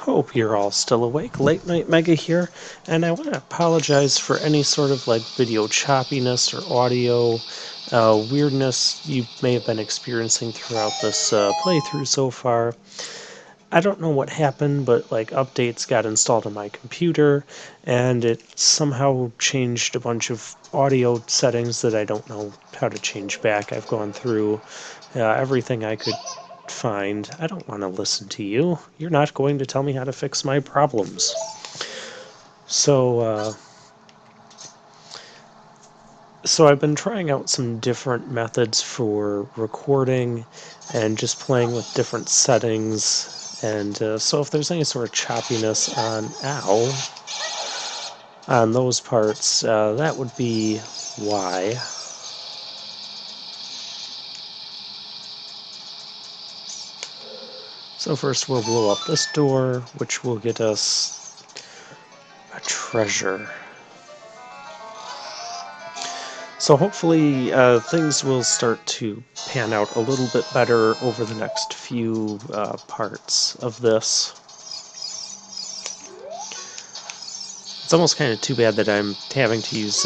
Hope you're all still awake. Late Night Mega here, and I want to apologize for any sort of video choppiness or audio weirdness you may have been experiencing throughout this playthrough so far. I don't know what happened, but updates got installed on my computer, and it somehow changed a bunch of audio settings that I don't know how to change back. I've gone through everything I could find. I don't want to listen to you. You're not going to tell me how to fix my problems. So I've been trying out some different methods for recording and just playing with different settings. And so if there's any sort of choppiness on those parts, that would be why. So first we'll blow up this door, which will get us a treasure. So hopefully things will start to pan out a little bit better over the next few parts of this. It's almost kind of too bad that I'm having to use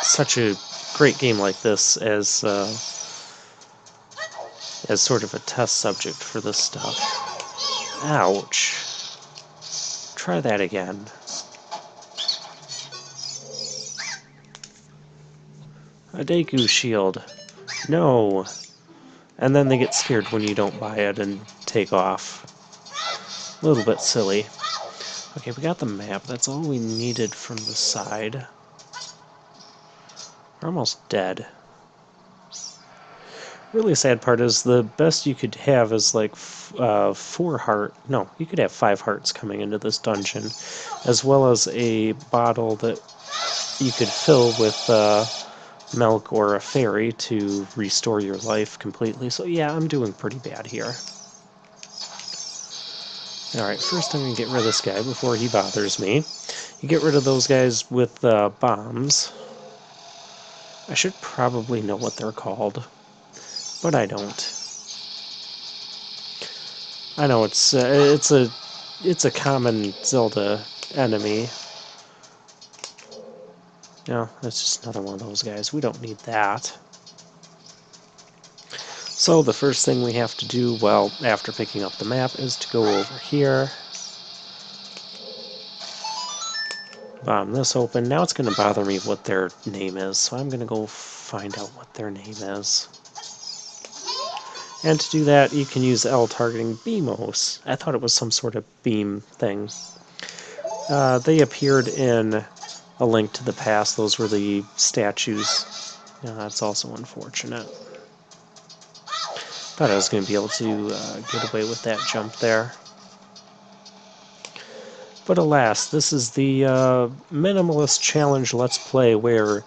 such a great game like this as sort of a test subject for this stuff. Ouch. Try that again. A Deku shield. No. And then they get scared when you don't buy it and take off. A little bit silly. Okay, we got the map. That's all we needed from the side. We're almost dead. Really sad part is the best you could have is you could have 5 hearts coming into this dungeon, as well as a bottle that you could fill with milk or a fairy to restore your life completely. So yeah, I'm doing pretty bad here. Alright, first I'm going to get rid of this guy before he bothers me. You get rid of those guys with bombs. I should probably know what they're called, but I don't. I know it's a common Zelda enemy. No, that's just another one of those guys. We don't need that. So the first thing we have to do, well, after picking up the map, is to go over here. Bomb this open. Now it's going to bother me what their name is, so I'm going to go find out what their name is. And to do that, you can use L targeting Beamos. I thought it was some sort of beam thing. They appeared in A Link to the Past. Those were the statues. Yeah, that's also unfortunate. Thought I was going to be able to get away with that jump there. But alas, this is the Minimalist Challenge Let's Play where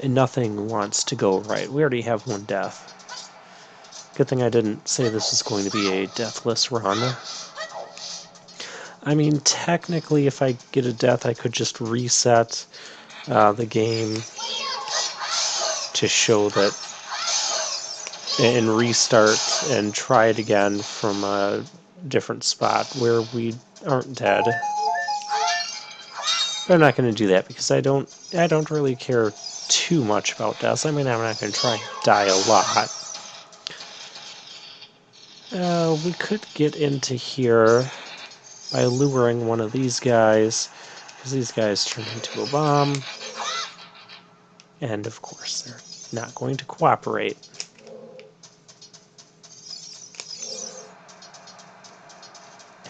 nothing wants to go right. We already have one death. Good thing I didn't say this is going to be a deathless run. I mean, technically, if I get a death, I could just reset the game to show that, and restart and try it again from a different spot where we aren't dead. But I'm not going to do that because I don't really care too much about deaths. I mean, I'm not going to try and die a lot. We could get into here by luring one of these guys, because these guys turn into a bomb. And of course, they're not going to cooperate.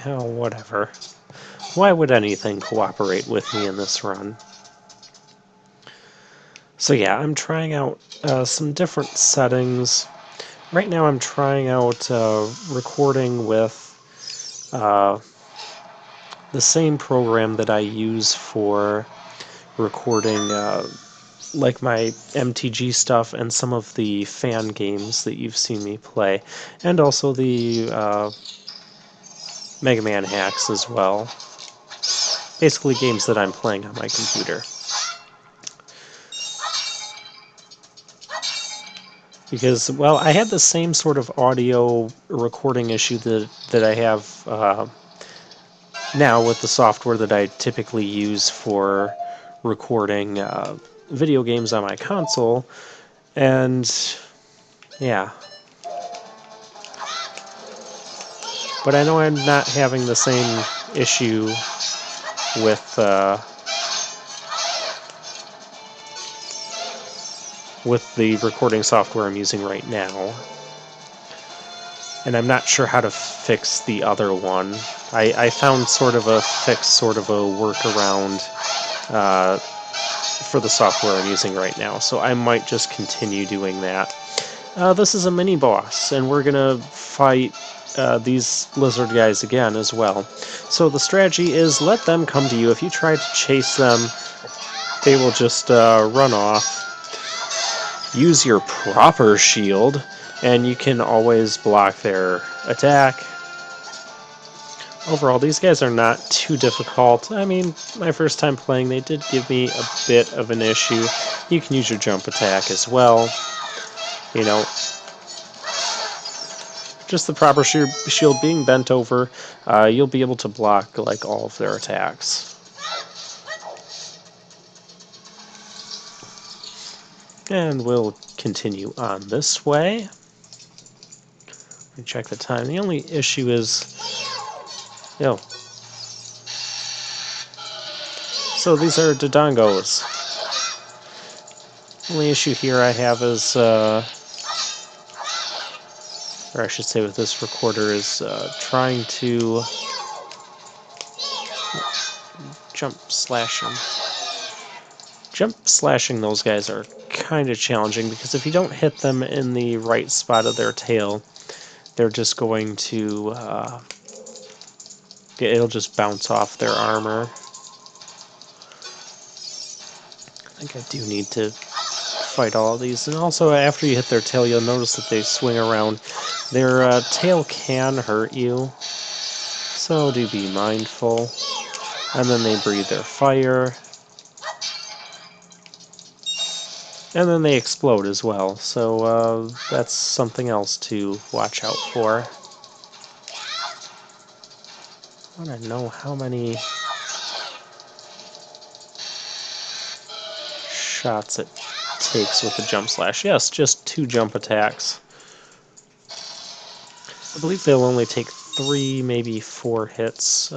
Oh, whatever. Why would anything cooperate with me in this run? So yeah, I'm trying out some different settings. Right now I'm trying out recording with the same program that I use for recording like my MTG stuff and some of the fan games that you've seen me play, and also the Mega Man hacks as well. Basically games that I'm playing on my computer. Because, well, I had the same sort of audio recording issue that I have now with the software that I typically use for recording video games on my console, and yeah. But I know I'm not having the same issue with the recording software I'm using right now. And I'm not sure how to fix the other one. I found sort of a fix, sort of a workaround for the software I'm using right now, so I might just continue doing that. This is a mini-boss, and we're gonna fight these lizard guys again as well. So the strategy is let them come to you. If you try to chase them, they will just run off. Use your proper shield, and you can always block their attack. Overall, these guys are not too difficult. I mean, my first time playing, they did give me a bit of an issue. You can use your jump attack as well. You know, just the proper shield being bent over, you'll be able to block like all of their attacks. And we'll continue on this way. Let me check the time. The only issue is, so these are Dodongos. The only issue here I have is, or I should say with this recorder, is trying to jump slash them. Jump slashing those guys are kind of challenging because if you don't hit them in the right spot of their tail, they're just going to, it'll just bounce off their armor. I think I do need to fight all of these. And also, after you hit their tail, you'll notice that they swing around. Their tail can hurt you, so do be mindful. And then they breathe their fire. And then they explode as well, so that's something else to watch out for. I want to know how many shots it takes with the jump slash. Yes, just 2 jump attacks. I believe they'll only take 3, maybe 4 hits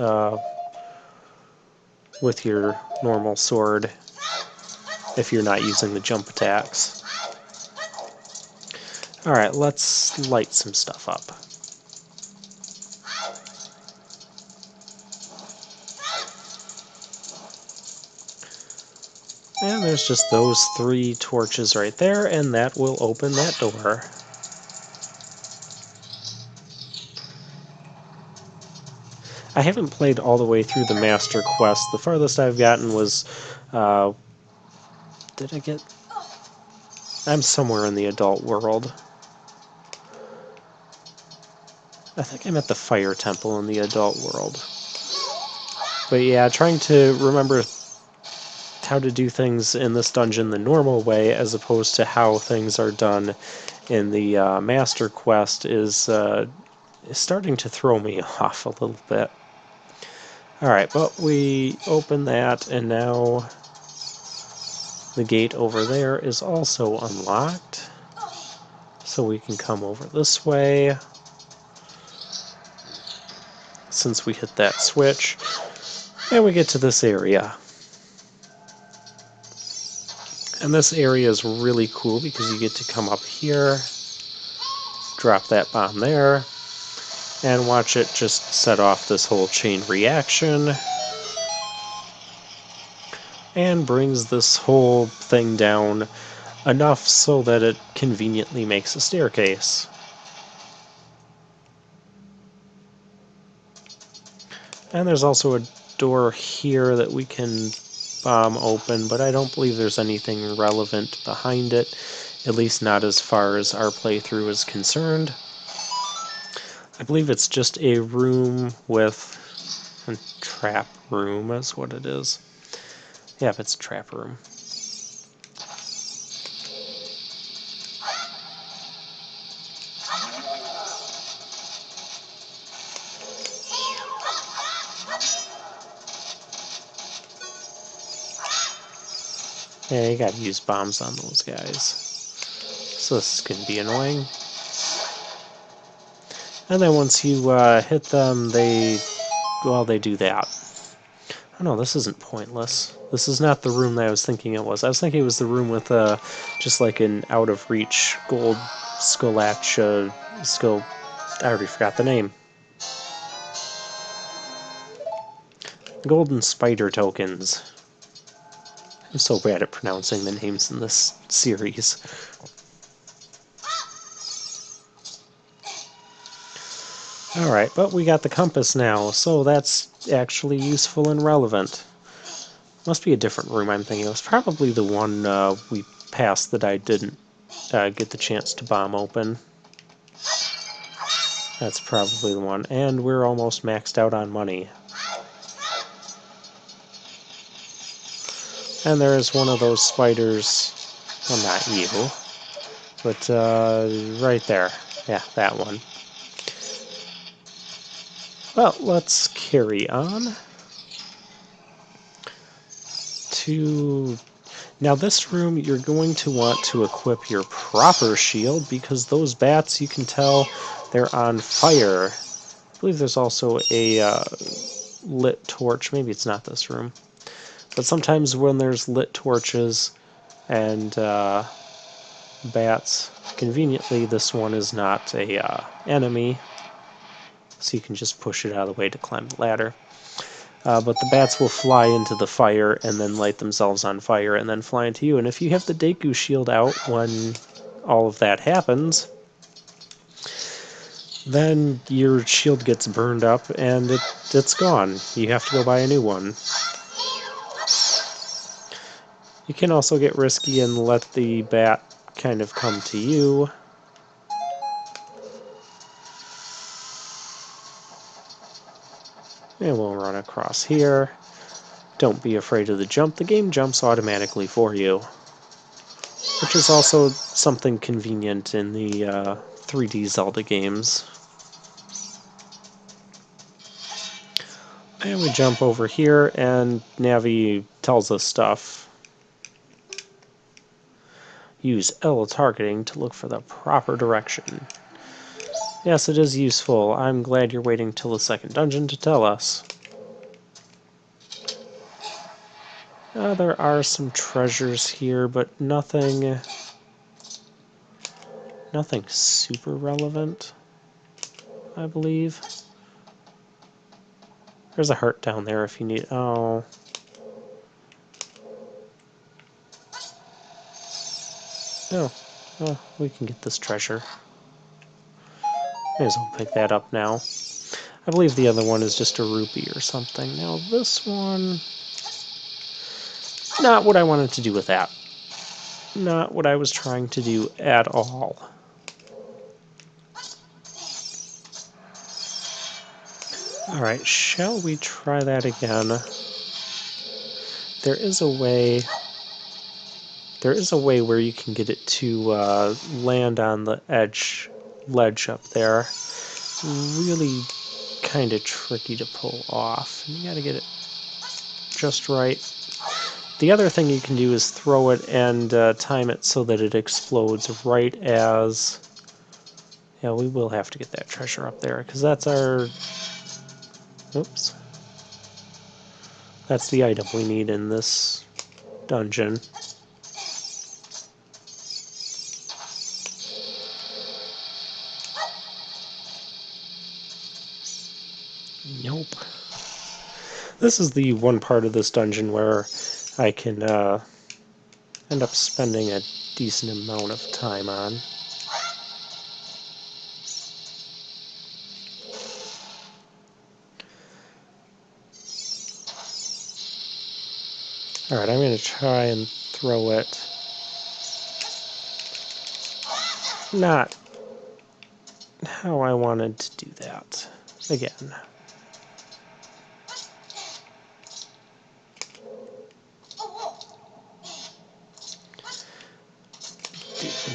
with your normal sword if you're not using the jump attacks. Alright, let's light some stuff up. And there's just those 3 torches right there, and that will open that door. I haven't played all the way through the Master Quest. The farthest I've gotten was... did I get... I'm somewhere in the adult world. I think I'm at the Fire Temple in the adult world. But yeah, trying to remember how to do things in this dungeon the normal way as opposed to how things are done in the Master Quest is starting to throw me off a little bit. Alright, but we open that, and now the gate over there is also unlocked. So we can come over this way, since we hit that switch, and we get to this area. And this area is really cool because you get to come up here, drop that bomb there, and watch it just set off this whole chain reaction, and brings this whole thing down enough so that it conveniently makes a staircase. And there's also a door here that we can bomb open, but I don't believe there's anything relevant behind it, at least not as far as our playthrough is concerned. I believe it's just a room with a trap room is what it is. Yeah, it's a trap room. Yeah, you gotta use bombs on those guys. So this is gonna be annoying. And then once you hit them, they do that. Oh no, this isn't pointless. This is not the room that I was thinking it was. I was thinking it was the room with just like an out-of-reach gold skull. I already forgot the name. Golden spider tokens. I'm so bad at pronouncing the names in this series. Alright, but we got the compass now, so that's actually useful and relevant. Must be a different room I'm thinking of. It's probably the one we passed that I didn't get the chance to bomb open. That's probably the one. And we're almost maxed out on money. And there is one of those spiders. Well, not you. But right there. Yeah, that one. Well, let's carry on to... Now this room, you're going to want to equip your proper shield, because those bats, you can tell they're on fire. I believe there's also a lit torch. Maybe it's not this room. But sometimes when there's lit torches and bats, conveniently this one is not a enemy, so you can just push it out of the way to climb the ladder. But the bats will fly into the fire and then light themselves on fire and then fly into you. And if you have the Deku shield out when all of that happens, then your shield gets burned up and it's gone. You have to go buy a new one. You can also get risky and let the bat kind of come to you. And we'll run across here. Don't be afraid of the jump. The game jumps automatically for you, which is also something convenient in the 3D Zelda games. And we jump over here, and Navi tells us stuff. Use L targeting to look for the proper direction. Yes, it is useful. I'm glad you're waiting till the second dungeon to tell us. There are some treasures here, but nothing super relevant, I believe. There's a heart down there if you need... Oh. No. Oh, we can get this treasure. May as well pick that up now. I believe the other one is just a rupee or something. Now this one... Not what I wanted to do with that. Not what I was trying to do at all. Alright, shall we try that again? There is a way where you can get it to land on the ledge up there. Really kind of tricky to pull off. You gotta get it just right. The other thing you can do is throw it and time it so that it explodes right as... Yeah, we will have to get that treasure up there, because that's our... Oops. That's the item we need in this dungeon. Nope. This is the one part of this dungeon where I can end up spending a decent amount of time on. Alright, I'm going to try and throw it. Not how I wanted to do that. Again.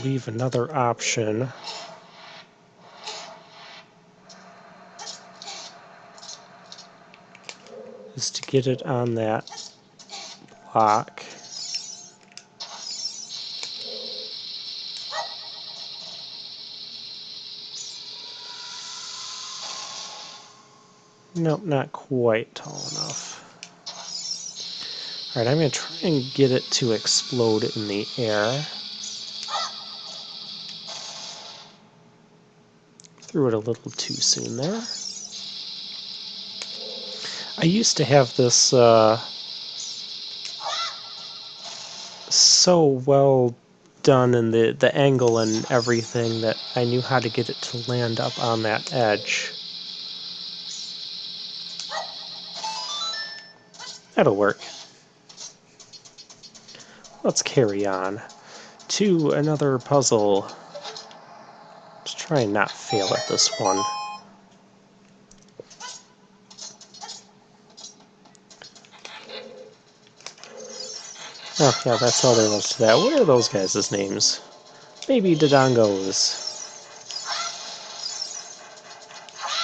Leave another option. Is to get it on that block. Nope, not quite tall enough. Alright, I'm going to try and get it to explode in the air. Threw it a little too soon there. I used to have this so well done in the angle and everything that I knew how to get it to land up on that edge. That'll work. Let's carry on to another puzzle. Let's try and not fail at this one. Oh, yeah, that's all there was to that. What are those guys' names? Baby Dodongos.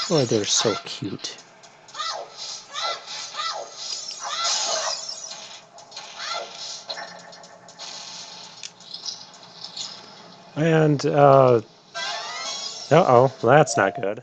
Boy, they're so cute. And, uh-oh, that's not good.